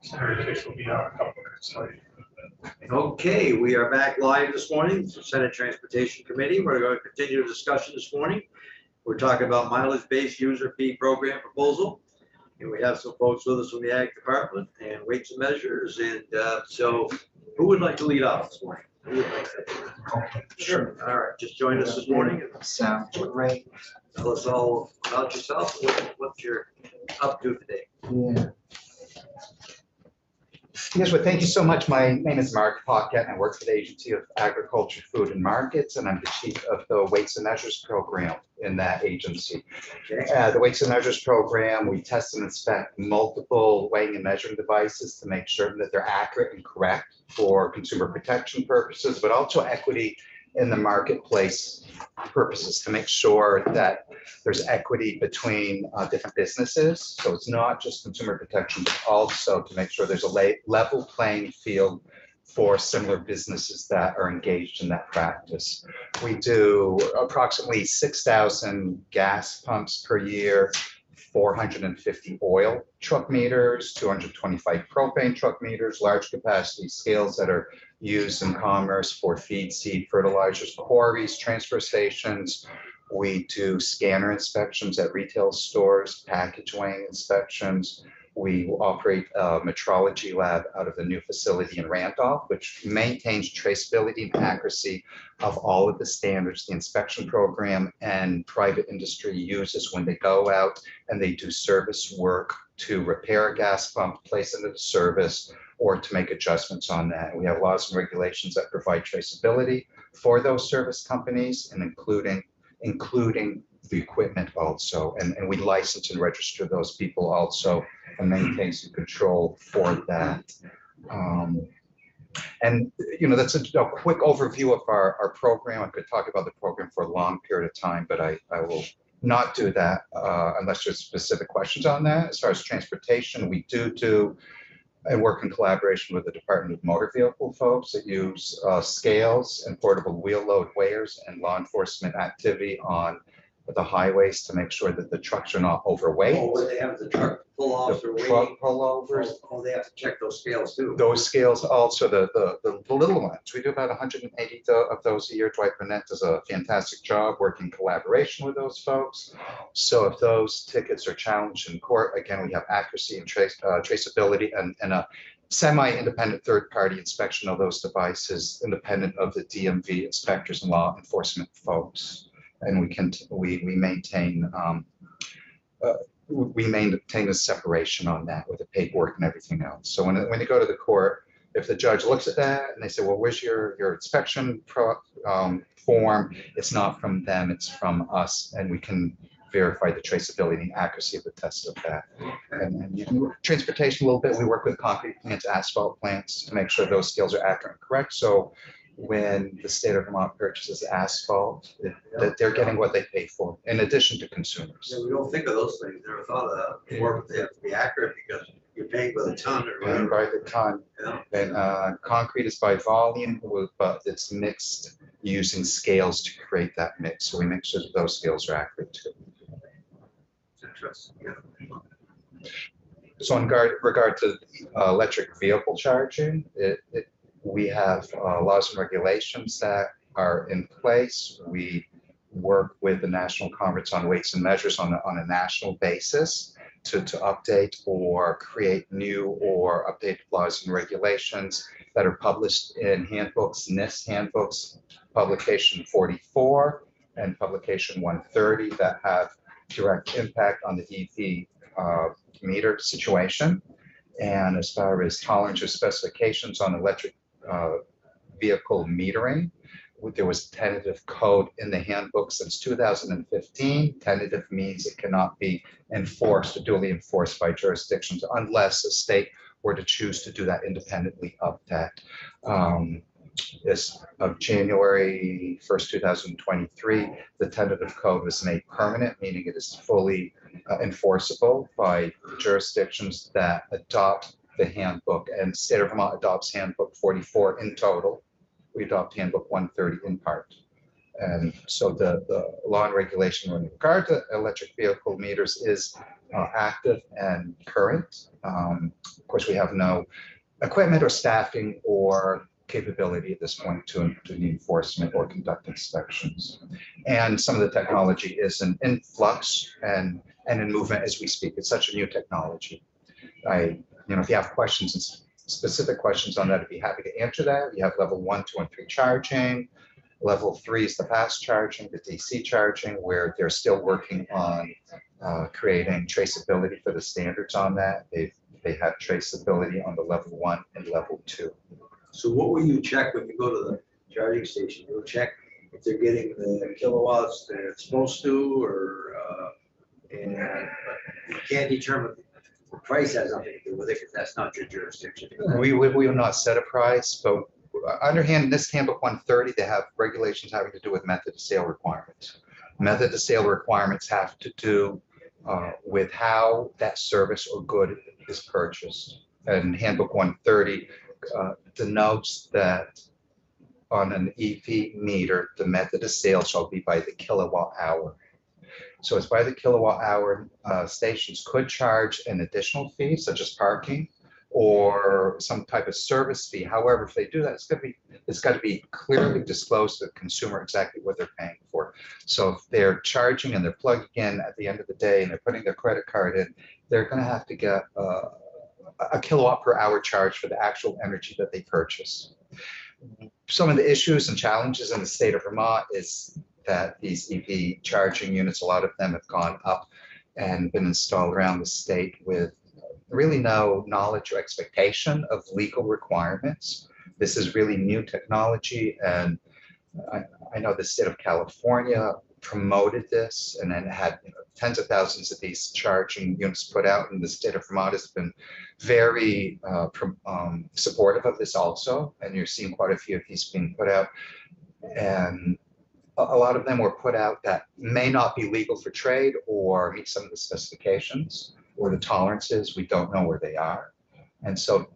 Senator Fish will be on a couple minutes late. Okay, we are back live this morning, Senate Transportation Committee. We're going to continue the discussion this morning. We're talking about mileage-based user fee program proposal. And we have some folks with us from the Ag Department and Weights and Measures. And so who would like to lead off this morning? Who would like to? Sure. All right, just joined us this morning. Sounds great. Tell us all about yourself, what you're up to today. Yeah. Yes, well, thank you so much. My name is Mark Pocket, and I work for the Agency of Agriculture, Food and Markets, and I'm the chief of the Weights and Measures program in that agency. Okay. The Weights and Measures program, we test and inspect multiple weighing and measuring devices to make sure that they're accurate and correct for consumer protection purposes, but also equity in the marketplace purposes to make sure that there's equity between different businesses. So it's not just consumer protection, but also to make sure there's a level playing field for similar businesses that are engaged in that practice. We do approximately 6,000 gas pumps per year, 450 oil truck meters, 225 propane truck meters, large capacity scales that are used in commerce for feed, seed, fertilizers, quarries, transfer stations. We do scanner inspections at retail stores, package weighing inspections. We operate a metrology lab out of the new facility in Randolph, which maintains traceability and accuracy of all of the standards the inspection program and private industry uses when they go out and they do service work to repair a gas pump, place it into service, or to make adjustments on that. And we have laws and regulations that provide traceability for those service companies, and including the equipment also. And we license and register those people also and maintain some control for that. And that's a quick overview of our program. I could talk about the program for a long period of time, but I will not do that unless there's specific questions on that. As far as transportation, we do and work in collaboration with the Department of Motor Vehicle folks that use scales and portable wheel load weighers and law enforcement activity on the highways to make sure that the trucks are not overweight. Oh, when they have the truck pull off their weight. Truck pullovers. Oh, they have to check those scales too. Those scales, also the little ones. We do about 180 of those a year. Dwight Burnett does a fantastic job working in collaboration with those folks. So if those tickets are challenged in court, again, we have accuracy and traceability and a semi-independent third-party inspection of those devices, independent of the DMV inspectors and law enforcement folks. And we maintain a separation on that with the paperwork and everything else. So when you go to the court, if the judge looks at that and they say, well, where's your inspection form? It's not from them, it's from us, and we can verify the traceability and accuracy of the test of that. And transportation a little bit, we work with concrete plants, asphalt plants to make sure those scales are accurate and correct. So when the state of Vermont purchases asphalt, that they're getting what they pay for, in addition to consumers. Yeah, we don't think of those things. Never thought of that before, but they have to be accurate because you're paying by the ton or And whatever. by the ton. Yeah. And concrete is by volume, but it's mixed using scales to create that mix. So we make sure that those scales are accurate too. Interesting. Yeah. So in regard to electric vehicle charging, we have laws and regulations that are in place. We work with the National Conference on Weights and Measures on a national basis to update or create new or updated laws and regulations that are published in handbooks, NIST handbooks, publication 44 and publication 130 that have direct impact on the EV meter situation. And as far as tolerance or specifications on electric vehicle metering, there was a tentative code in the handbook since 2015. Tentative means it cannot be enforced or duly enforced by jurisdictions unless a state were to choose to do that independently of that. As of January 1st, 2023, the tentative code was made permanent, meaning it is fully enforceable by jurisdictions that adopt the handbook, and the state of Vermont adopts handbook 44 in total. We adopt handbook 130 in part. And so the law and regulation in regard to electric vehicle meters is active and current. Of course, we have no equipment or staffing or capability at this point to do the enforcement or conduct inspections. And some of the technology is in flux and in movement as we speak. It's such a new technology. If you have questions, specific questions on that, I'd be happy to answer that. You have level 1, 2, and 3 charging. Level 3 is the fast charging, the DC charging, where they're still working on creating traceability for the standards on that. They have traceability on the level 1 and level 2. So what will you check when you go to the charging station? You'll check if they're getting the kilowatts that it's supposed to, or, and you can't determine, the price has nothing to do with it because that's not your jurisdiction. We will not set a price, but in this handbook 130, they have regulations having to do with method of sale requirements. Method of sale requirements have to do with how that service or good is purchased. And handbook 130 denotes that on an EV meter, the method of sale shall be by the kilowatt hour. So it's by the kilowatt hour. Stations could charge an additional fee, such as parking or some type of service fee. However, if they do that, it's got to be clearly disclosed to the consumer exactly what they're paying for. So if they're charging and they're plugging in at the end of the day and they're putting their credit card in, they're going to have to get a kilowatt per hour charge for the actual energy that they purchase. Some of the issues and challenges in the state of Vermont is that these EV charging units, a lot of them have gone up and been installed around the state with really no knowledge or expectation of legal requirements. This is really new technology, and I know the state of California promoted this and then had tens of thousands of these charging units put out, and the state of Vermont has been very supportive of this also, and you're seeing quite a few of these being put out, and a lot of them were put out that may not be legal for trade or meet some of the specifications or the tolerances. We don't know where they are, and so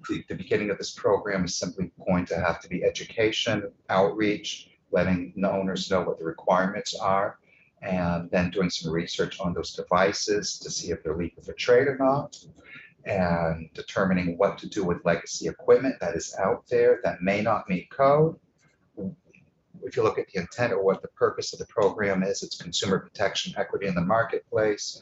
the beginning of this program is simply going to have to be education, outreach, letting the owners know what the requirements are, and then doing some research on those devices to see if they're legal for trade or not, and determining what to do with legacy equipment that is out there that may not meet code. If you look at the intent or what the purpose of the program is, it's consumer protection, equity in the marketplace.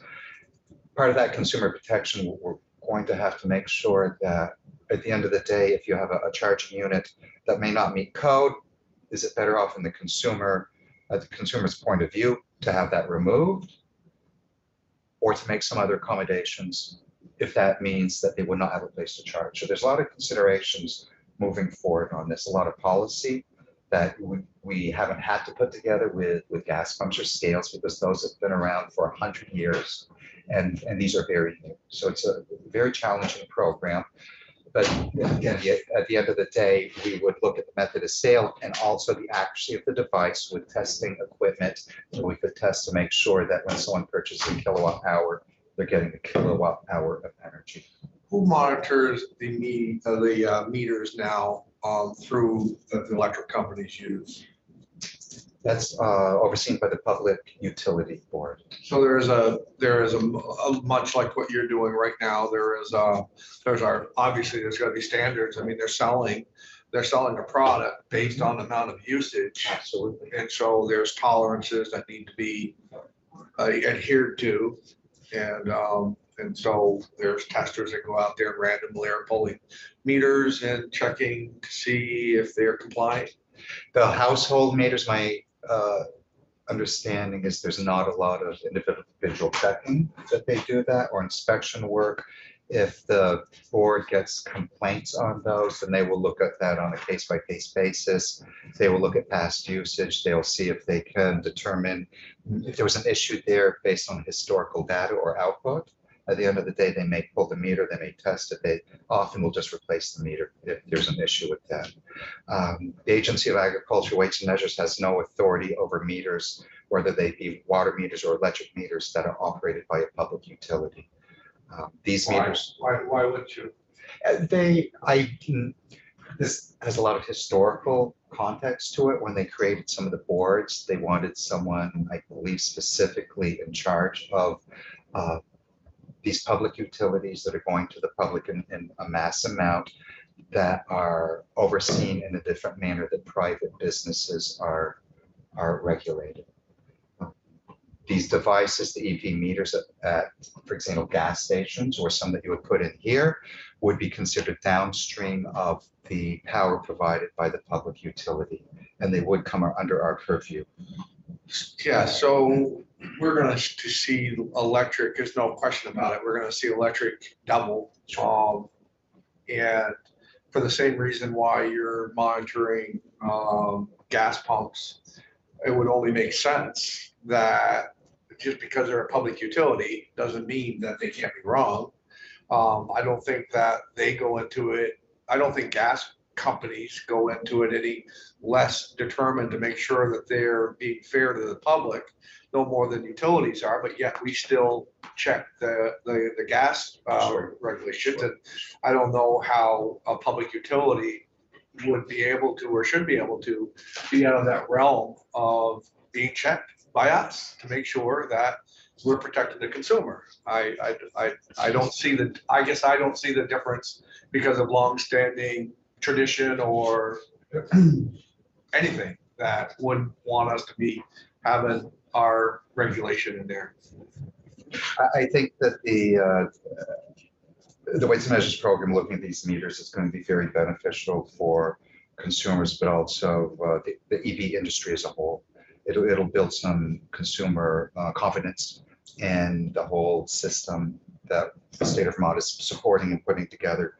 Part of that consumer protection, we're going to have to make sure that at the end of the day, if you have a charging unit that may not meet code, is it better off in the consumer's point of view to have that removed, or to make some other accommodations if that means that they would not have a place to charge? So there's a lot of considerations moving forward on this, a lot of policy that we haven't had to put together with gas pumps or scales, because those have been around for 100 years, and these are very new. So it's a very challenging program. But again, at the end of the day, we would look at the method of sale and also the accuracy of the device with testing equipment. So we could test to make sure that when someone purchases a kilowatt hour, they're getting a kilowatt hour of energy. Who monitors the meters now through that the electric companies use? That's overseen by the Public Utility Board. So there is a much like what you're doing right now. There's obviously there's got to be standards. I mean, they're selling a product based on the amount of usage. Absolutely. And so there's tolerances that need to be adhered to, and so there's testers that go out there and randomly are pulling meters and checking to see if they're compliant. The household meters, my understanding is there's not a lot of individual checking that they do that, or inspection work. If the board gets complaints on those, then they will look at that on a case-by-case basis. They will look at past usage. They'll see if they can determine if there was an issue there based on historical data or output. At the end of the day, they may pull the meter, they may test it. They often will just replace the meter if there's an issue with that. The Agency of Agriculture Weights and Measures has no authority over meters, whether they be water meters or electric meters that are operated by a public utility. These meters. Why would you? This has a lot of historical context to it. When they created some of the boards, they wanted someone, I believe, specifically in charge of these public utilities that are going to the public in a mass amount that are overseen in a different manner that private businesses are regulated. These devices, the EV meters at, for example, gas stations, or some that you would put in here, would be considered downstream of the power provided by the public utility, and they would come under our purview. Yeah, so we're gonna see electric, there's no question about it, we're gonna see electric double. And for the same reason why you're monitoring gas pumps, it would only make sense that just because they're a public utility doesn't mean that they can't be wrong. I don't think that they go into it, I don't think gas companies go into it any less determined to make sure that they're being fair to the public, no more than utilities are, but yet we still check the gas regulations. And I don't know how a public utility would be able to, or should be able to, be out of that realm of being checked by us to make sure that we're protecting the consumer. I don't see I guess I don't see the difference because of longstanding tradition or anything that would want us to be having our regulation in there. I think that the Weights and Measures program, looking at these meters, is going to be very beneficial for consumers, but also the EV industry as a whole. It'll build some consumer confidence in the whole system that the state of Vermont is supporting and putting together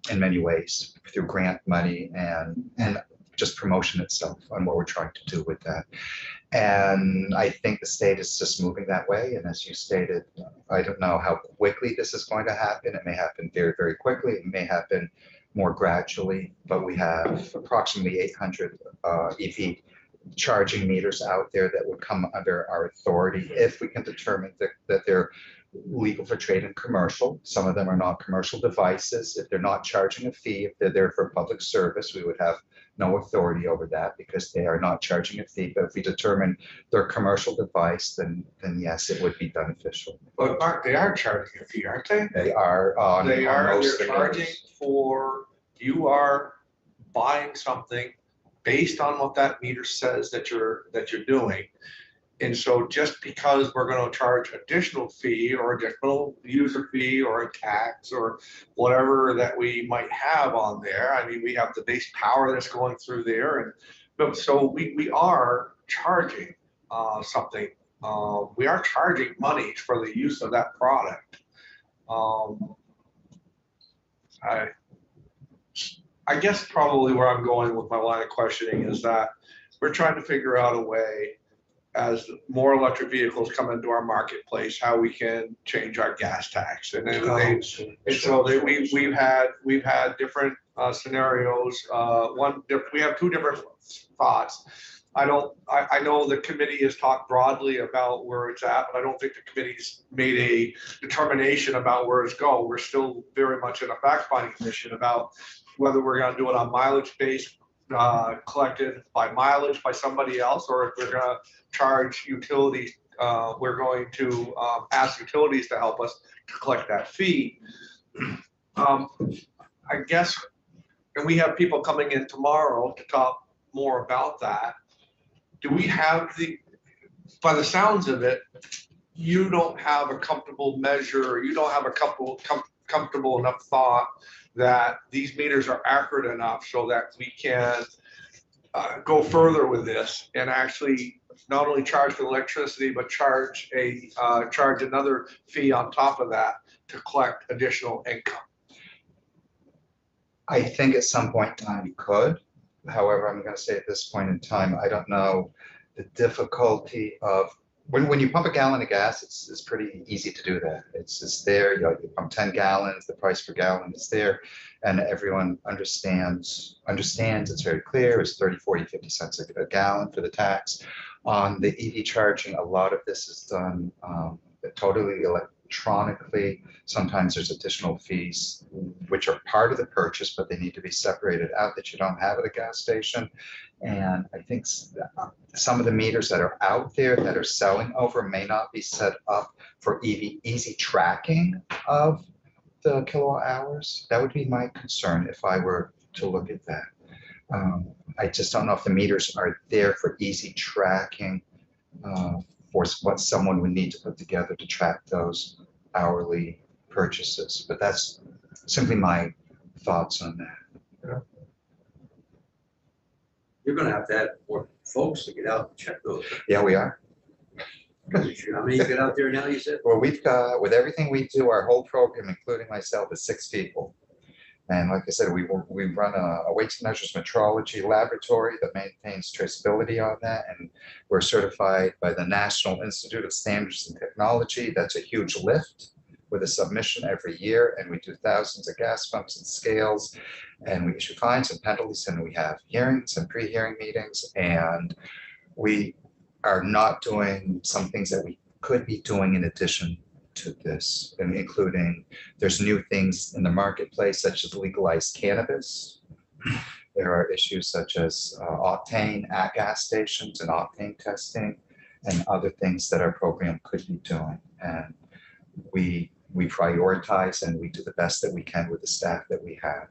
in many ways through grant money and just promotion itself on what we're trying to do with that. And I think the state is just moving that way. And as you stated, I don't know how quickly this is going to happen. It may happen very, very quickly. It may happen more gradually, but we have approximately 800 EV charging meters out there that would come under our authority if we can determine that they're legal for trade and commercial. Some of them are not commercial devices. If they're not charging a fee, if they're there for public service, we would have no authority over that because they are not charging a fee. But if we determine they're a commercial device, then yes, it would be beneficial. But they are charging a fee, aren't they? They are on. They on are, most they're of charging those. for, you are buying something based on what that meter says that you're doing. And so just because we're going to charge additional fee or additional user fee or a tax or whatever that we might have on there, I mean, we have the base power that's going through there. And but so we are charging something. We are charging money for the use of that product. I guess probably where I'm going with my line of questioning is that we're trying to figure out a way, as more electric vehicles come into our marketplace, how we can change our gas tax. And then we've had different scenarios. We have two different thoughts. I know the committee has talked broadly about where it's at, but I don't think the committee's made a determination about where it's going. We're still very much in a fact-finding mission about whether we're going to do it on mileage based, collected by mileage by somebody else, or if we're going to charge utilities, we're going to ask utilities to help us to collect that fee. I guess, and we have people coming in tomorrow to talk more about that. Do we have by the sounds of it, you don't have a comfortable measure, or you don't have a comfortable enough thought that these meters are accurate enough so that we can go further with this and actually not only charge for electricity, but charge another fee on top of that to collect additional income. I think at some point in time you could. However, I'm going to say at this point in time, I don't know the difficulty of when you pump a gallon of gas, it's pretty easy to do that. It's there, you pump 10 gallons, the price per gallon is there, and everyone understands it's very clear. It's 30, 40, 50 cents a gallon for the tax. On the EV charging, a lot of this is done totally electronically. Sometimes there's additional fees which are part of the purchase, but they need to be separated out that you don't have at a gas station. And I think some of the meters that are out there that are selling over may not be set up for easy tracking of the kilowatt hours. That would be my concern if I were to look at that. I just don't know if the meters are there for easy tracking for what someone would need to put together to track those hourly purchases. But that's simply my thoughts on that. You're gonna have to have more folks to get out and check those. Yeah, we are. How many you get out there now, you said? Well, we've got, with everything we do, our whole program, including myself, is 6 people. And like I said, we run a weights and measures metrology laboratory that maintains traceability on that. And we're certified by the National Institute of Standards and Technology. That's a huge lift with a submission every year. And we do thousands of gas pumps and scales. And we issue fines and penalties. And we have hearings and pre-hearing meetings. And we are not doing some things that we could be doing in addition to this, and including there's new things in the marketplace such as legalized cannabis. There are issues such as octane at gas stations and octane testing and other things that our program could be doing. And we prioritize and we do the best that we can with the staff that we have.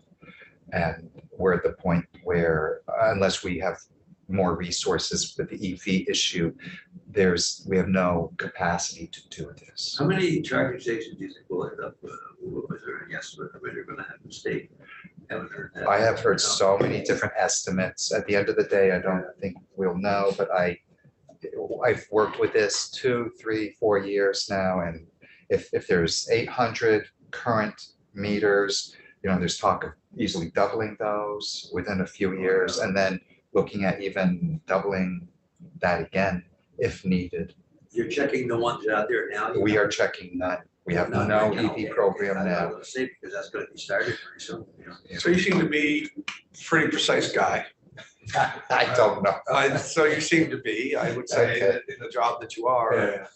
And we're at the point where unless we have more resources with the EV issue, we have no capacity to do this. How many charging stations do you think will end up with there? Yes, but they're gonna have to stay. I have heard so many different estimates. At the end of the day, I don't think we'll know, but I've worked with this 2, 3, 4 years now. And if there's 800 current meters, there's talk of easily doubling those within a few years, and then looking at even doubling that again if needed. You're checking the ones out there now? We are checking none. We have no EV program now. I'm gonna say because that's gonna be started pretty soon. So you seem to be a pretty precise guy. I don't know. So you seem to be, I would say, Okay. in the job that you are. Yeah.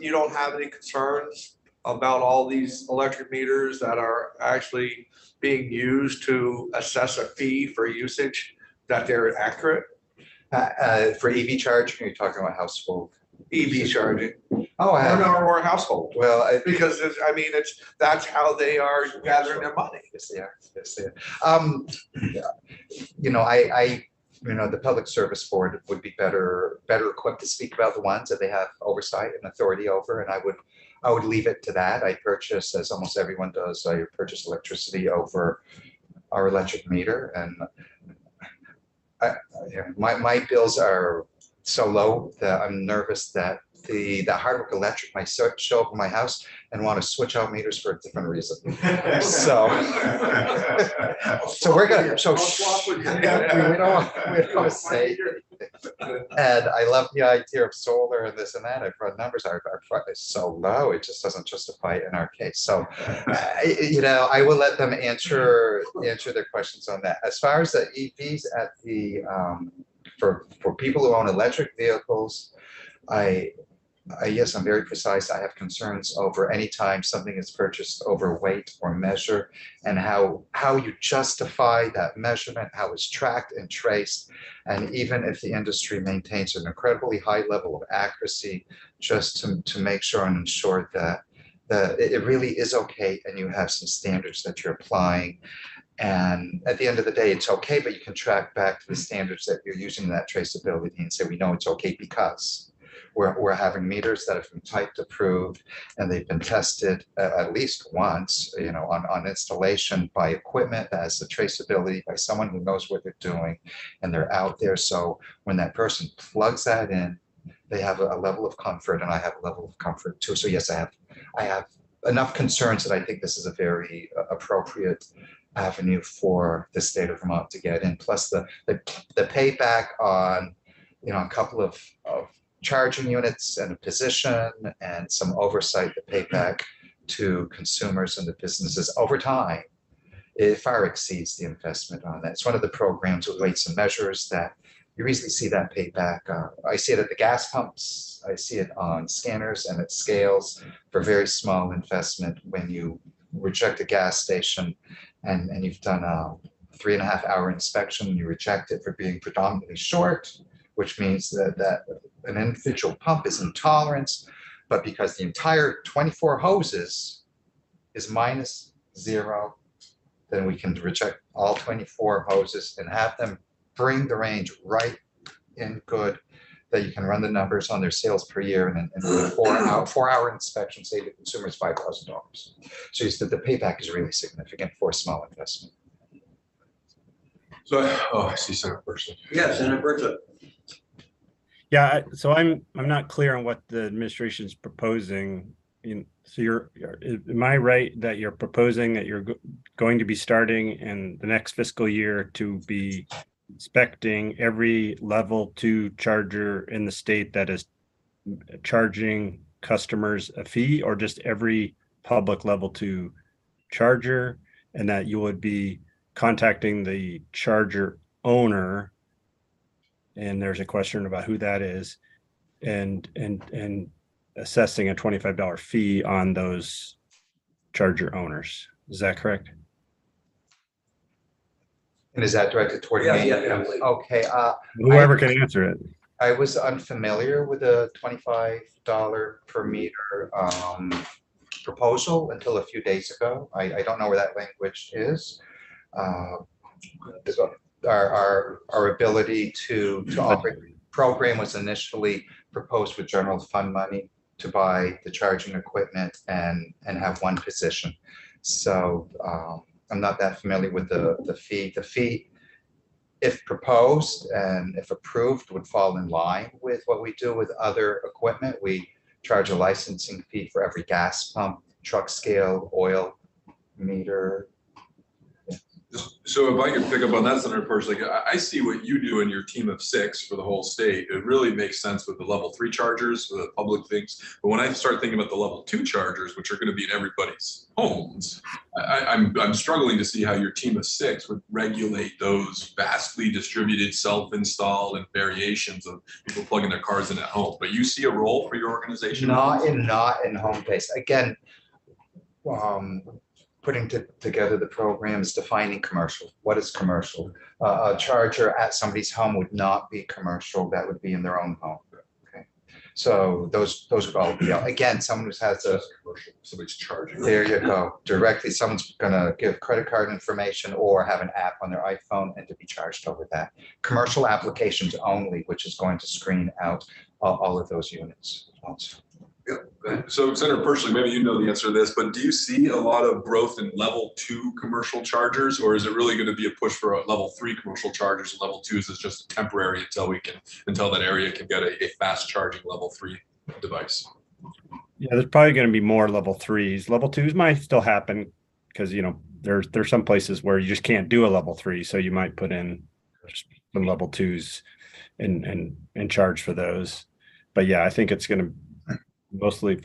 You don't have any concerns about all these electric meters that are actually being used to assess a fee for usage, that they're accurate? For EV charging, you're talking about household? EV charging, Oh, I have. or household, Well, because that's how they are gathering their money. yes, they are. Yes, they are. The Public Service Board would be better equipped to speak about the ones that they have oversight and authority over, and I would leave it to that. I purchase, as almost everyone does, I purchase electricity over our electric meter, and my bills are so low that I'm nervous that the Hardwick Electric might show up in my house and want to switch out meters for a different reason. So we're gonna. So we don't want to say. And I love the idea of solar and this and that. I've run numbers. Our front is so low, it just doesn't justify it in our case. So, I will let them answer their questions on that. As far as the EVs at the for people who own electric vehicles, yes, I'm very precise. I have concerns over any time something is purchased over weight or measure, and how you justify that measurement, how it's tracked and traced. And even if the industry maintains an incredibly high level of accuracy, just to make sure and ensure that it really is okay and you have some standards that you're applying. And at the end of the day, it's okay, but you can track back to the standards that you're using that traceability and say, we know it's okay because we're having meters that have been type approved and they've been tested at least once, on installation by equipment that has the traceability by someone who knows what they're doing, and they're out there. So when that person plugs that in, they have a level of comfort, and I have a level of comfort too. So yes, I have enough concerns that I think this is a very appropriate avenue for the state of Vermont to get in. Plus the payback on, a couple of charging units and a position and some oversight, the payback to consumers and the businesses over time, it far exceeds the investment on that. It's one of the programs with weights and measures that you easily see that payback. I see it at the gas pumps. I see it on scanners and at scales for very small investment when you reject a gas station and you've done a 3.5 hour inspection, you reject it for being predominantly short, which means that an individual pump is in tolerance, but because the entire 24 hoses is -0, then we can reject all 24 hoses and have them bring the range right in good, that you can run the numbers on their sales per year and a 4-hour inspection save the consumers $5,000. So you said the payback is really significant for a small investment. So, I see Senator Person. Yes, Senator Bertha. Yeah, so I'm not clear on what the administration's proposing. So am I right that you're proposing that you're going to be starting in the next fiscal year to be inspecting every level 2 charger in the state that is charging customers a fee, or just every public level 2 charger, and that you would be contacting the charger owner, and there's a question about who that is, and assessing a $25 fee on those charger owners? Is that correct? And is that directed toward Yeah, me? yeah. Okay, Whoever can answer it. I was unfamiliar with a $25 per meter proposal until a few days ago. I don't know where that language is. Our ability to operate the program was initially proposed with general fund money to buy the charging equipment and have one position. So I'm not that familiar with the fee. The fee, if proposed and if approved, would fall in line with what we do with other equipment. We charge a licensing fee for every gas pump, truck scale, oil meter. So if I could pick up on that, Senator Person, like I see what you do in your team of 6 for the whole state. It really makes sense with the level 3 chargers, for the public things. But when I start thinking about the level 2 chargers, which are going to be in everybody's homes, I'm struggling to see how your team of 6 would regulate those vastly distributed self-install and variations of people plugging their cars in at home. But you see a role for your organization? Not in home base. Again, putting together the programs, defining commercial. What is commercial? A charger at somebody's home would not be commercial. That would be in their own home. Okay, so those would all be out. Again, someone who has a commercial, somebody's charging. There you go. Directly, someone's gonna give credit card information or have an app on their iPhone and to be charged over that. Commercial applications only, which is going to screen out all of those units also. Yeah. So Senator Person, maybe you know the answer to this, but do you see a lot of growth in level 2 commercial chargers, or is it really going to be a push for a level 3 commercial chargers and level 2s is just temporary until that area can get a fast charging level 3 device? Yeah, there's probably going to be more level 3s. Level 2s might still happen because, there's some places where you just can't do a level 3. So you might put in some level 2s and charge for those. But yeah, I think it's going to mostly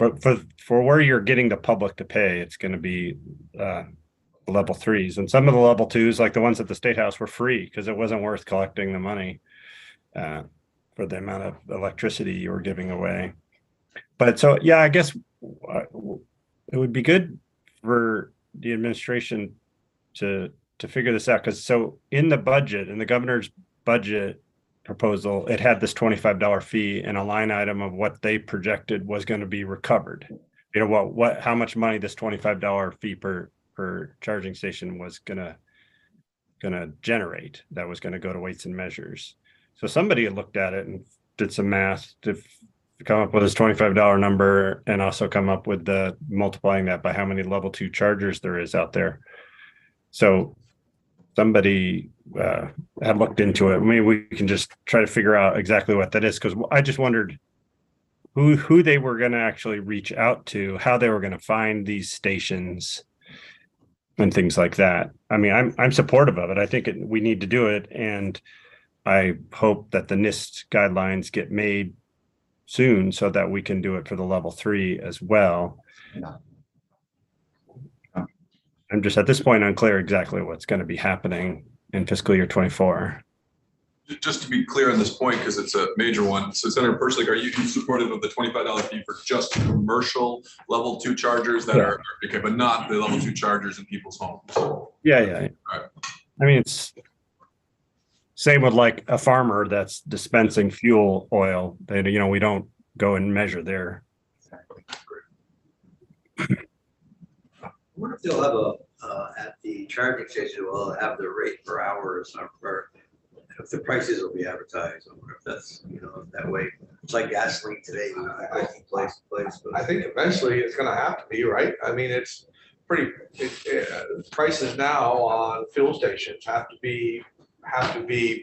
for where you're getting the public to pay, it's going to be level 3s, and some of the level 2s, like the ones at the State House, were free because it wasn't worth collecting the money for the amount of electricity you were giving away. But so yeah, I guess it would be good for the administration to figure this out, because so in the budget, in the governor's budget proposal, it had this $25 fee and a line item of what they projected was going to be recovered. How much money this $25 fee per charging station was gonna generate, that was going to go to Weights and Measures. So somebody had looked at it and did some math to come up with this $25 number, and also come up with the multiplying that by how many level 2 chargers there is out there. So somebody had looked into it. Maybe we can just try to figure out exactly what that is, because I just wondered who they were going to actually reach out to, how they were going to find these stations and things like that. I mean, I'm supportive of it. I think we need to do it, and I hope that the NIST guidelines get made soon so that we can do it for the level 3 as well. Yeah. I'm just at this point unclear exactly what's going to be happening in fiscal year 24. Just to be clear on this point, because it's a major one. So Senator Pershing, are you supportive of the $25 fee for just commercial level 2 chargers that are, okay, but not the level 2 chargers in people's homes? Yeah. Right. I mean, it's same with like a farmer that's dispensing fuel oil. They, we don't go and measure there. I wonder if they'll have at the charging station, will have the rate per hour or something, or if the prices will be advertised. I wonder if that's, that way. It's like gasoline today, from place to place. I think eventually it's gonna have to be, right? I mean, it's pretty, prices now on fuel stations have to be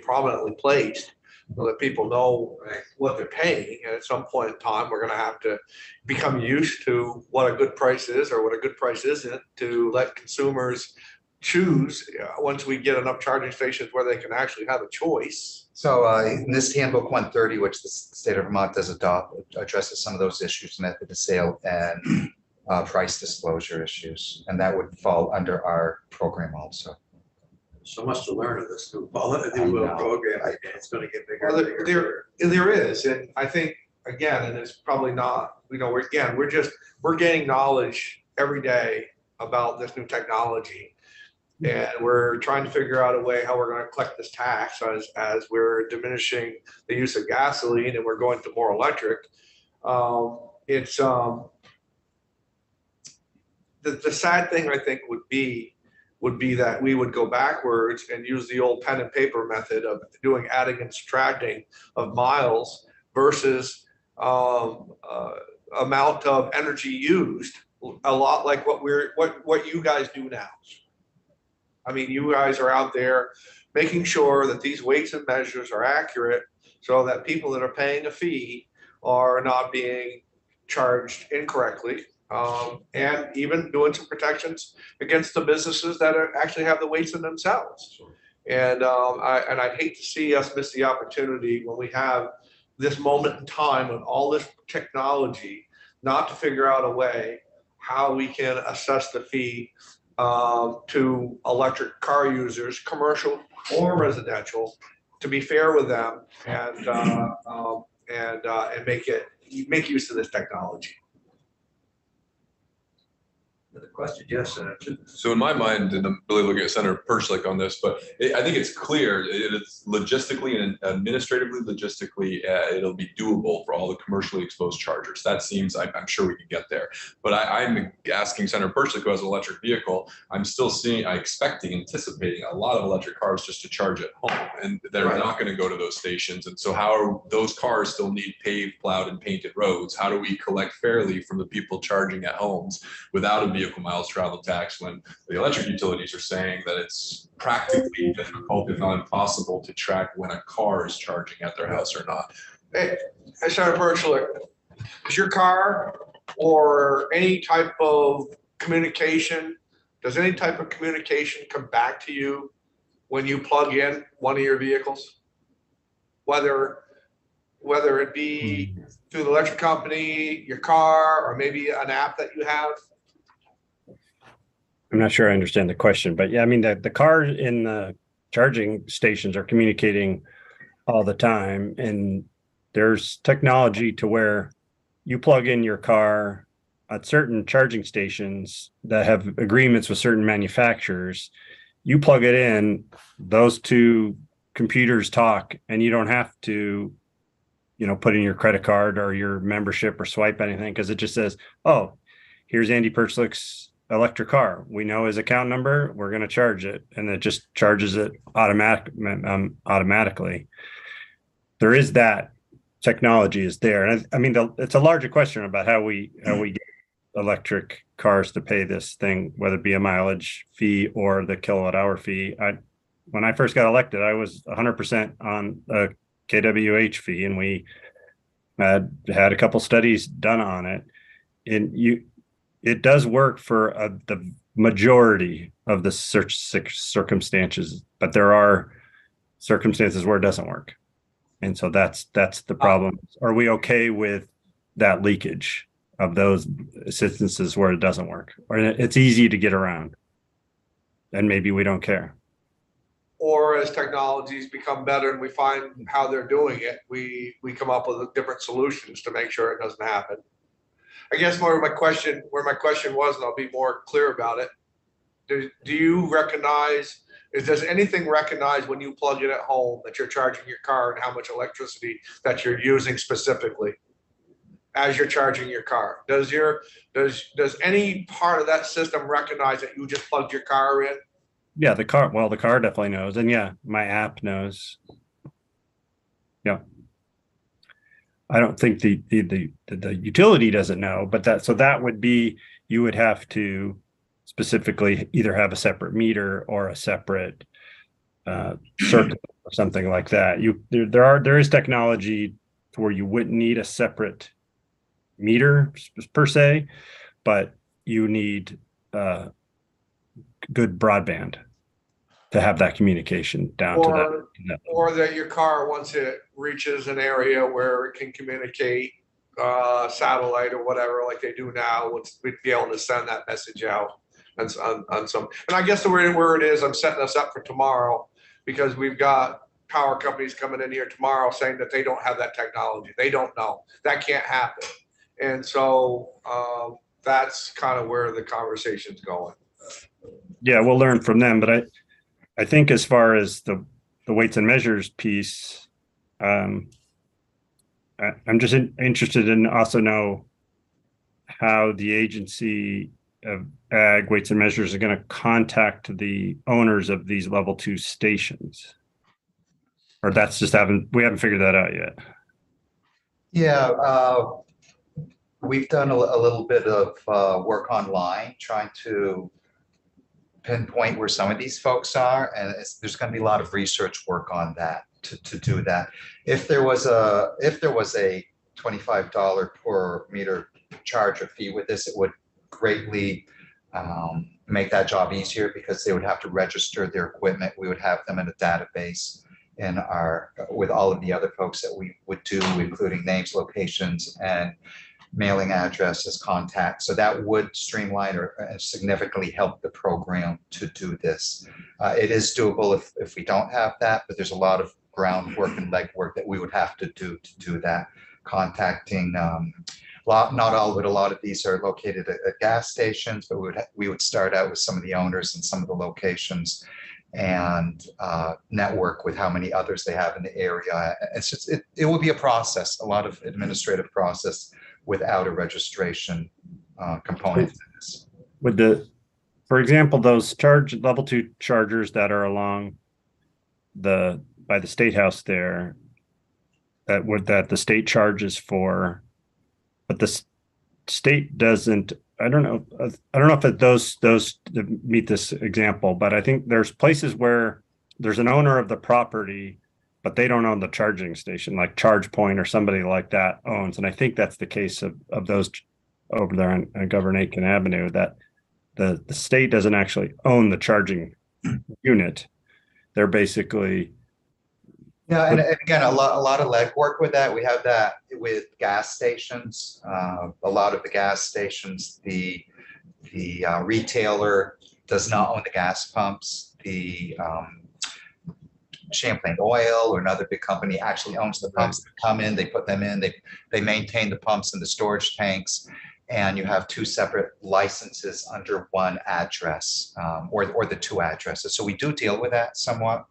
prominently placed so that people know what they're paying. And at some point in time, we're gonna have to become used to what a good price is or what a good price isn't, to let consumers choose once we get enough charging stations where they can actually have a choice. So in this handbook 130, which the state of Vermont does adopt, addresses some of those issues, method of sale and price disclosure issues, and that would fall under our program also. So much to learn of this new program. It's going to get bigger. Well, and bigger. there is, and I think again, and it's probably not, we're gaining knowledge every day about this new technology. And we're trying to figure out a way how we're going to collect this tax as we're diminishing the use of gasoline and we're going to more electric. The sad thing I think would be that we would go backwards and use the old pen and paper method of doing adding and subtracting of miles versus amount of energy used, a lot like what you guys do now. I mean, you guys are out there making sure that these weights and measures are accurate so that people that are paying a fee are not being charged incorrectly, and even doing some protections against the businesses that actually have the weights in themselves. And I'd hate to see us miss the opportunity when we have this moment in time with all this technology, not to figure out a way how we can assess the fee to electric car users, commercial or residential, to be fair with them and make use of this technology. The question, yes, Senator. So in my mind, and I'm really looking at Senator Pershing on this, but I think it's clear it's logistically and administratively, it'll be doable for all the commercially exposed chargers. That seems, I'm sure we can get there. But I'm asking Senator Pershing, who has an electric vehicle, I'm still anticipating a lot of electric cars just to charge at home, and they're not going to go to those stations. And so how are those cars still need paved, plowed, and painted roads? How do we collect fairly from the people charging at homes without a vehicle miles travel tax, when the electric utilities are saying that it's practically difficult, if not impossible, to track when a car is charging at their house or not? Hey, Senator Pershing, is your car or any type of communication, does any type of communication come back to you when you plug in one of your vehicles? Whether it be through the electric company, your car, or maybe an app that you have? I'm not sure I understand the question, but yeah, I mean, the car in the charging stations are communicating all the time, and there's technology to where you plug in your car at certain charging stations that have agreements with certain manufacturers. You plug it in, those two computers talk, and you don't have to, put in your credit card or your membership or swipe anything, because it just says, oh, here's Andy Perchlik's electric car. We know his account number. We're going to charge it, and it just charges it automatically. There is that technology is there, and I mean, it's a larger question about how we get electric cars to pay this thing, whether it be a mileage fee or the kilowatt hour fee. When I first got elected, I was 100% on a kWh fee, and we had a couple studies done on it, and it does work for the majority of the circumstances, but there are circumstances where it doesn't work. And so that's the problem. Are we okay with that leakage of those instances where it doesn't work, or it's easy to get around and maybe we don't care? or as technologies become better and we find how they're doing it, we come up with different solutions to make sure it doesn't happen. I guess where my question was, and I'll be more clear about it. Do you recognize, does anything recognize when you plug it at home that you're charging your car and how much electricity that you're using specifically as you're charging your car? Does any part of that system recognize that you just plugged your car in? Yeah, the car definitely knows. And yeah, my app knows. Yeah. I don't think the utility doesn't know, but that would be, you would have to specifically either have a separate meter or a separate circuit or something like that. There is technology where you wouldn't need a separate meter per se, but you need good broadband to have that communication down to that. Or that your car, once it reaches an area where it can communicate satellite or whatever, like they do now, we'd be able to send that message out on some. And I guess the where it is, I'm setting us up for tomorrow, because we've got power companies coming in here tomorrow saying that they don't have that technology. They don't know. That can't happen. And so that's kind of where the conversation's going. Yeah, we'll learn from them. But I think as far as the weights and measures piece, I'm just interested in also know how the agency of ag weights and measures are going to contact the owners of these level 2 stations, or that's just we haven't figured that out yet. Yeah, we've done a little bit of work online trying to pinpoint where some of these folks are, and there's going to be a lot of research work on that to do that. If there was a $25 per meter charge or fee with this, it would greatly make that job easier, because they would have to register their equipment. We would have them in a database with all of the other folks that we would do, including names, locations, and mailing addresses, contacts. So that would streamline or significantly help the program to do this. It is doable if we don't have that, but there's a lot of groundwork and legwork that we would have to do that. Contacting, not all, but a lot of these are located at gas stations, but we would start out with some of the owners and some of the locations, and network with how many others they have in the area. It's just, it will be a process, a lot of administrative process without a registration component to this. For example, those level 2 chargers that are along by the State House there, that the state charges for, but the state doesn't. I don't know if those meet this example, but I think there's places where there's an owner of the property, but they don't own the charging station, like ChargePoint or somebody like that owns. And I think that's the case of those over there on Governor Aiken Avenue, that the state doesn't actually own the charging unit. They're basically. Yeah, and again, a lot of legwork with that. We have that with gas stations. A lot of the gas stations, the retailer does not own the gas pumps. The Champlain Oil or another big company actually owns the pumps that come in. They put them in. They maintain the pumps in the storage tanks, and you have 2 separate licenses under one address, or the 2 addresses. So we do deal with that somewhat.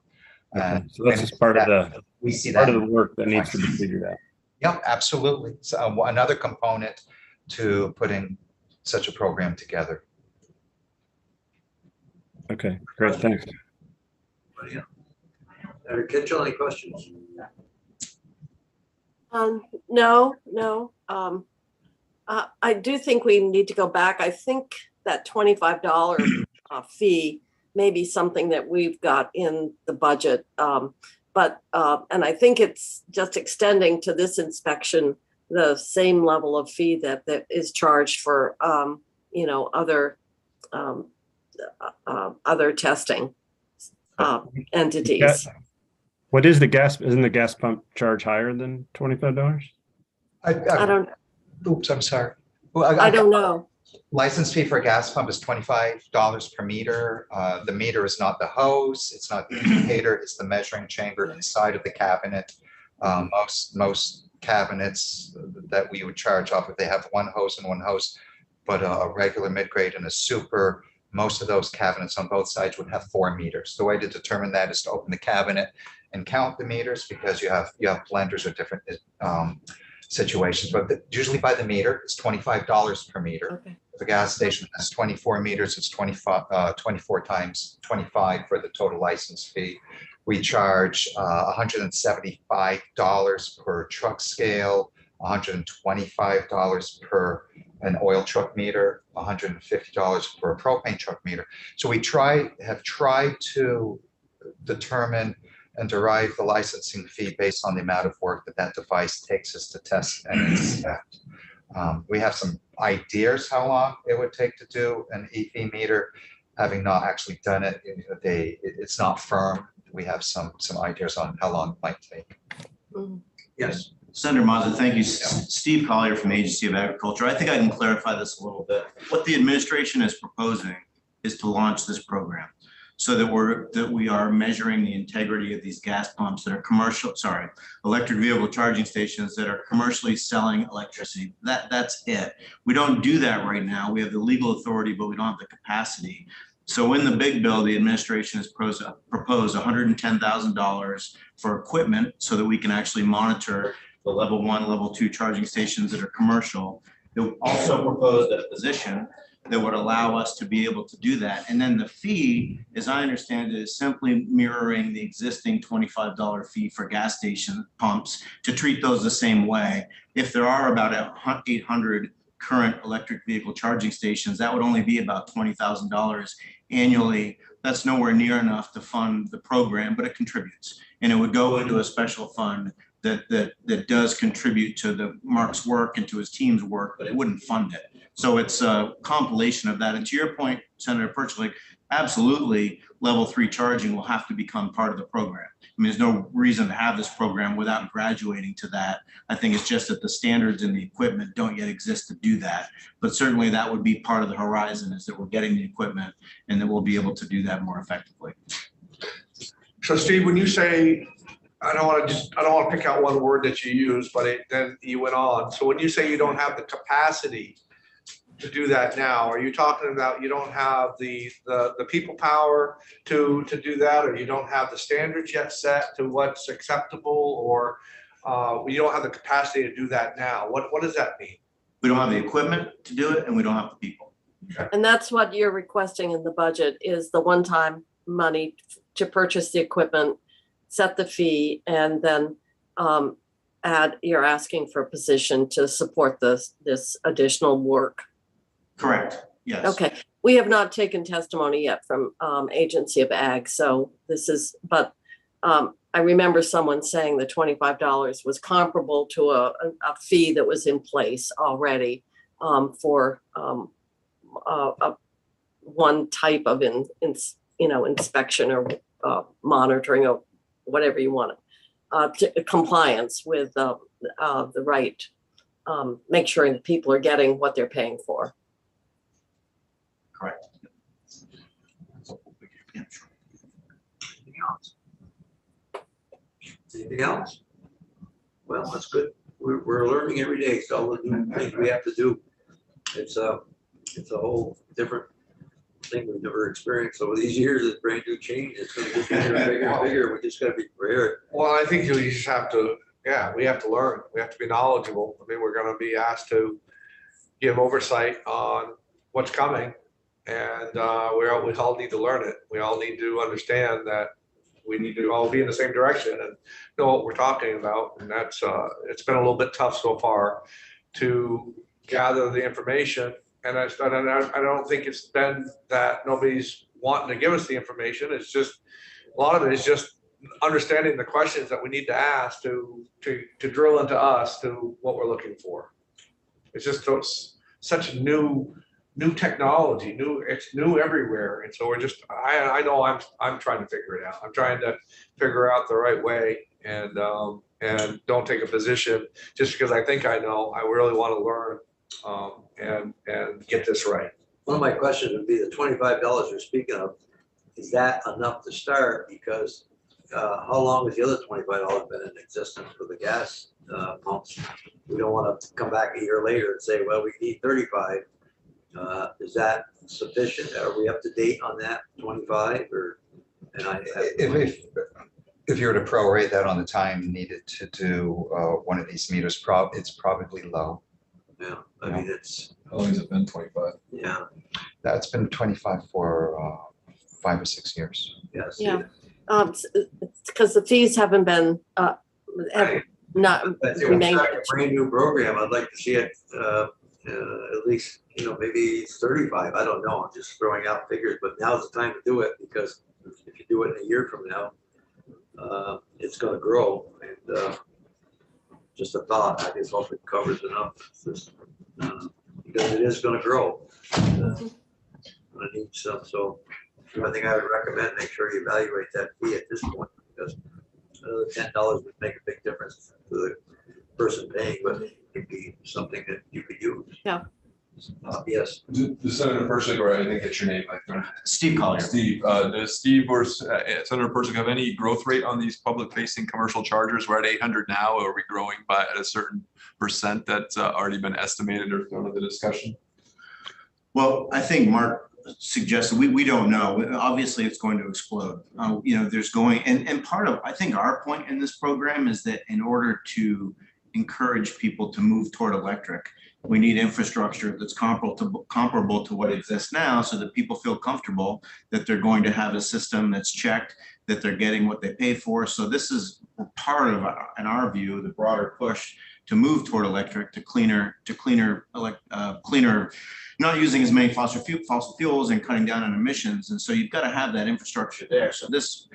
So that's just part of the work that needs to be figured out. Yep, absolutely. So another component to putting such a program together. Okay, great, thanks. Senator Kitchell, any questions? No. I do think we need to go back. I think that $25 fee may be something that we've got in the budget. And I think it's just extending to this inspection the same level of fee that is charged for other testing entities. What is the gas? Isn't the gas pump charge higher than $25? I don't. Oops, I'm sorry. I don't know. License fee for a gas pump is $25 per meter. The meter is not the hose, it's not the indicator, it's the measuring chamber inside of the cabinet. Most cabinets that we would charge off, if they have one hose and one hose, but a regular mid-grade and a super, most of those cabinets on both sides would have 4 meters. The way to determine that is to open the cabinet and count the meters, because you have blenders or different situations, but usually by the meter, it's $25 per meter. Okay. If a gas station has 24 meters, it's 24 times 25 for the total license fee. We charge $175 per truck scale, $125 per an oil truck meter, $150 for a propane truck meter. So we have tried to determine and derive the licensing fee based on the amount of work that device takes us to test and inspect. We have some ideas how long it would take to do an EV meter. Having not actually done it, it's not firm. We have some ideas on how long it might take. Yes. Senator Mazza, thank you. Steve Collier from Agency of Agriculture. I think I can clarify this a little bit. What the administration is proposing is to launch this program so that we are measuring the integrity of these gas pumps that are electric vehicle charging stations that are commercially selling electricity. That's it. We don't do that right now. We have the legal authority, but we don't have the capacity. So in the big bill, the administration has proposed $110,000 for equipment so that we can actually monitor the level 1, level 2 charging stations that are commercial. They also proposed a position that would allow us to be able to do that. And then the fee, as I understand it, is simply mirroring the existing $25 fee for gas station pumps to treat those the same way. If there are about 800 current electric vehicle charging stations, that would only be about $20,000 annually. That's nowhere near enough to fund the program, but it contributes. And it would go into a special fund that does contribute to Mark's work and to his team's work, but it wouldn't fund it. So it's a compilation of that. And to your point, Senator Perchlik, absolutely, level 3 charging will have to become part of the program. I mean, there's no reason to have this program without graduating to that. I think it's just that the standards and the equipment don't yet exist to do that. But certainly that would be part of the horizon, is that we're getting the equipment and that we'll be able to do that more effectively. So Steve, when you say, I don't want to pick out one word that you use, but then you went on. So when you say you don't have the capacity to do that now, are you talking about you don't have the people power to do that, or you don't have the standards yet set to what's acceptable, or you don't have the capacity to do that now? What does that mean? We don't have the equipment to do it, and we don't have the people. And that's what you're requesting in the budget, is the one-time money to purchase the equipment, set the fee, and then you're asking for a position to support this additional work. Correct. Yes. Okay. We have not taken testimony yet from Agency of Ag, so this is, but I remember someone saying the $25 was comparable to a fee that was in place already for one type of inspection or monitoring or whatever you want to compliance with the right, make sure that people are getting what they're paying for. Correct. Yeah, sure. Anything else? Well, that's good. We're learning every day. It's all the new things we have to do. It's a whole different thing we've never experienced over these years. It's brand new change. It's going to get bigger and bigger and bigger. We just got to be prepared. Well, I think we just have to, we have to learn. We have to be knowledgeable. I mean, we're going to be asked to give oversight on what's coming, and we all need to learn it. We all need to understand that we need to all be in the same direction and know what we're talking about. And that's it's been a little bit tough so far to gather the information. And I don't think it's been that nobody's wanting to give us the information. It's just a lot of it is just understanding the questions that we need to ask to drill into us to what we're looking for. It's just such new technology, it's new everywhere. And so we're just, I know I'm trying to figure it out. I'm trying to figure out the right way, and don't take a position just because I think I know. I really want to learn and get this right. One of my questions would be the $25 you're speaking of, is that enough to start? Because how long has the other $25 been in existence for the gas pumps? We don't want to come back a year later and say, well, we need 35. Is that sufficient? Are we up to date on that 25 or? And If you were to prorate that on the time needed to do one of these meters, it's probably low. Yeah, I mean, it's, How long has it been? 25? yeah, That's been 25 for 5 or 6 years. yes. Yeah. It's because the fees haven't been, have not But if we're remained. starting a brand new program, I'd like to see it at least, maybe 35. I don't know. I'm just throwing out figures, but now's the time to do it because if you do it in a year from now, it's going to grow. And just a thought, I just hope it covers enough. Just, because it is going to grow. Going to need some. So I think I would recommend make sure you evaluate that fee at this point because another $10 would make a big difference to the person paying, but it could be something that you could use. Yeah. Yes. The Senator Persick, or I didn't get your name, Steve Collier. Steve, does Steve or Senator Persick have any growth rate on these public facing commercial chargers? We're at 800 now. Are we growing by at a certain percent that's already been estimated or thrown into the discussion? Well, I think Mark suggested, we don't know. Obviously, it's going to explode. There's going, and part of, I think our point in this program is that in order to encourage people to move toward electric, we need infrastructure that's comparable to what exists now so that people feel comfortable that they're going to have a system that's checked, that they're getting what they pay for. So this is part of, in our view, the broader push to move toward electric, to cleaner, not using as many fossil fuels and cutting down on emissions. And so you've got to have that infrastructure there. So this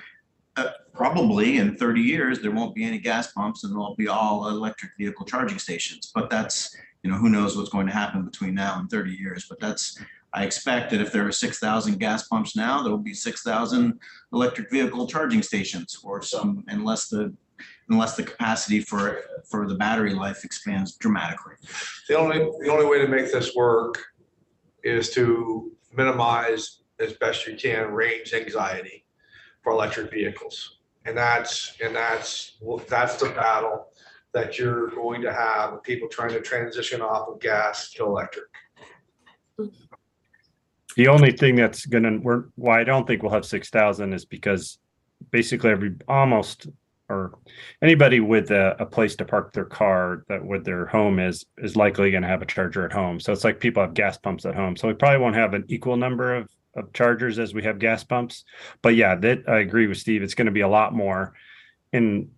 probably in 30 years, there won't be any gas pumps and they'll be all electric vehicle charging stations. But that's, who knows what's going to happen between now and 30 years. But I expect that if there are 6,000 gas pumps now, there will be 6,000 electric vehicle charging stations or some, unless the capacity for the battery life expands dramatically. The only way to make this work is to minimize as best you can range anxiety for electric vehicles. And that's the battle that you're going to have with people trying to transition off of gas to electric. The only thing that's why I don't think we'll have 6,000 is because basically anybody with a place to park their car that with their home is likely going to have a charger at home. So it's like people have gas pumps at home. So we probably won't have an equal number of chargers as we have gas pumps. But yeah, I agree with Steve. It's going to be a lot more. And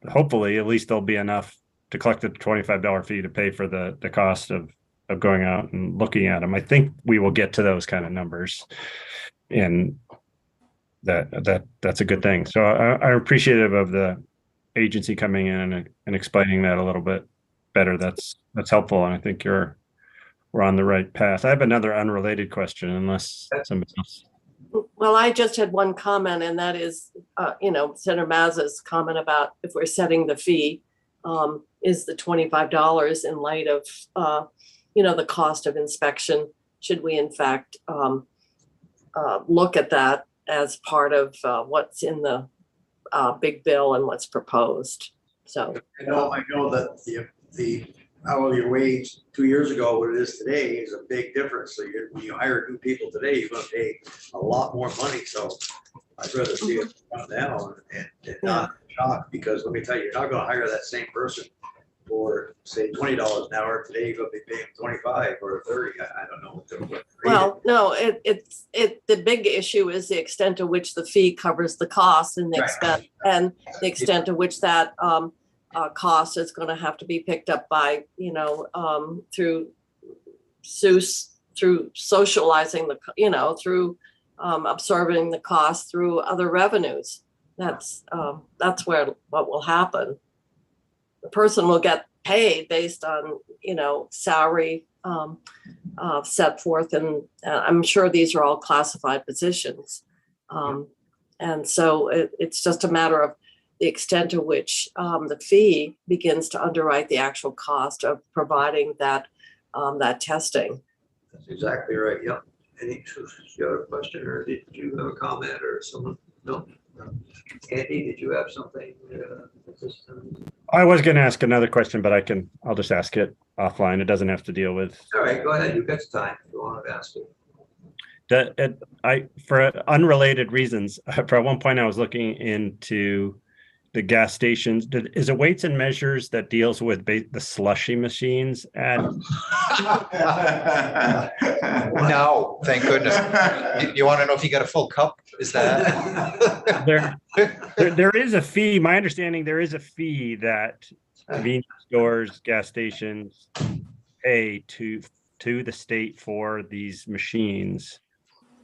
hopefully at least there'll be enough to collect the $25 fee to pay for the cost of going out and looking at them. I think we will get to those kind of numbers. And that's a good thing. So I'm appreciative of the agency coming in and explaining that a little bit better. That's helpful, and I think we're on the right path. I have another unrelated question, unless somebody else. Well, I just had one comment, and that is, Senator Mazza's comment about if we're setting the fee, is the $25 in light of, the cost of inspection. Should we in fact look at that as part of what's in the big bill and what's proposed? So I know that the hourly wage 2 years ago, what it is today, is a big difference. So when you hire new people today, you're going to pay a lot more money. So I'd rather see it come down and not shock, because let me tell you, you're not going to hire that same person for say $20 an hour. Today you're going to be paying 25 or 30. I don't know what well, no, it's the big issue is the extent to which the fee covers the cost and the expense, and the extent to which that cost is going to have to be picked up by, through socializing through absorbing the cost through other revenues. That's what will happen. The person will get paid based on, salary set forth, and I'm sure these are all classified positions. And so it's just a matter of the extent to which the fee begins to underwrite the actual cost of providing that that testing. That's exactly right, yep. Any, you have a question, or did you have a comment, or someone? No? Andy, did you have something? At this time? I was going to ask another question, but I'll just ask it offline. It doesn't have to deal with. All right, go ahead, you've got time if you want to ask it. For unrelated reasons, for one point I was looking into the gas stations. Is it Weights and Measures that deals with the slushy machines at? No, thank goodness. You want to know if you got a full cup? Is that? There is a fee. My understanding, there is a fee that convenience stores, gas stations pay to the state for these machines.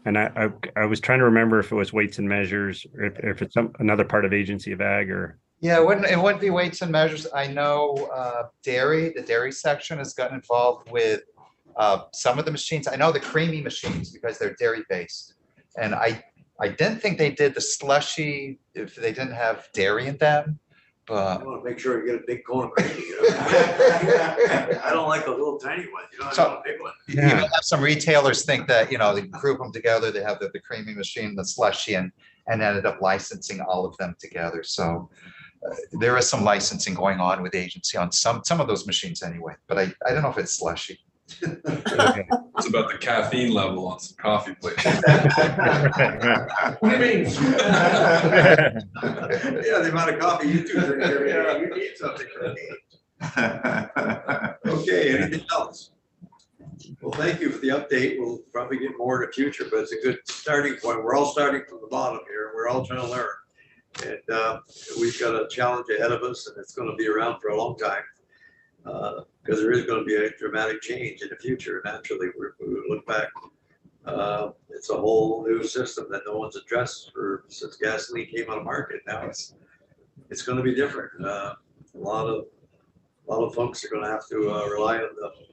And I was trying to remember if it was Weights and Measures, or if it's another part of Agency of Ag, or. Yeah, it wouldn't be Weights and Measures. I know the dairy section has gotten involved with some of the machines. I know the creamy machines because they're dairy based. And I didn't think they did the slushy if they didn't have dairy in them. I But want to make sure you get a big cone of cream. I don't like the little tiny ones, I want a big one. you know, some retailers think that, they group them together. They have the creamy machine, the slushy, and ended up licensing all of them together. So there is some licensing going on with agency on some of those machines anyway. But I don't know if it's slushy. It's about the caffeine level on some coffee plates. What do you mean? Yeah, the amount of coffee you two drink every day, you need something for me. Okay, anything else? Well, thank you for the update. We'll probably get more in the future, but it's a good starting point. We're all starting from the bottom here. We're all trying to learn. And we've got a challenge ahead of us, and it's going to be around for a long time. Because there is going to be a dramatic change in the future. Naturally, we look back. It's a whole new system that no one's addressed since gasoline came on the market. Now it's going to be different. A lot of folks are going to have to rely on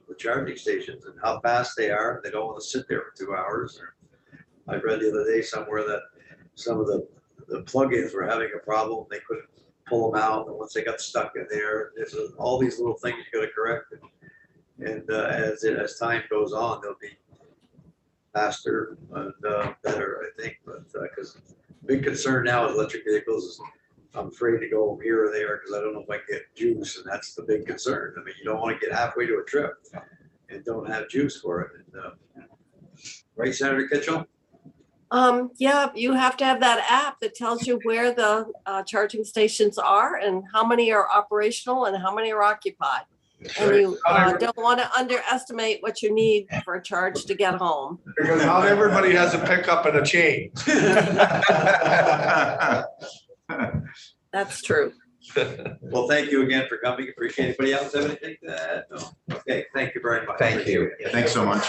the charging stations and how fast they are. They don't want to sit there for 2 hours. I read the other day somewhere that some of the plugins were having a problem. They couldn't pull them out, and once they got stuck in there, there's all these little things you got to correct. And as time goes on, they'll be faster and better, I think. But because big concern now is electric vehicles. I'm afraid to go here or there because I don't know if I can get juice, and that's the big concern. I mean, you don't want to get halfway to a trip and don't have juice for it. And, right, Senator Kitchell? Yeah, you have to have that app that tells you where the charging stations are and how many are operational and how many are occupied. And you don't want to underestimate what you need for a charge to get home. Because not everybody has a pickup and a chain. That's true. Well, thank you again for coming. Appreciate it. Anybody else have anything to add? No? Okay, thank you very much. Thank you. Thanks so much.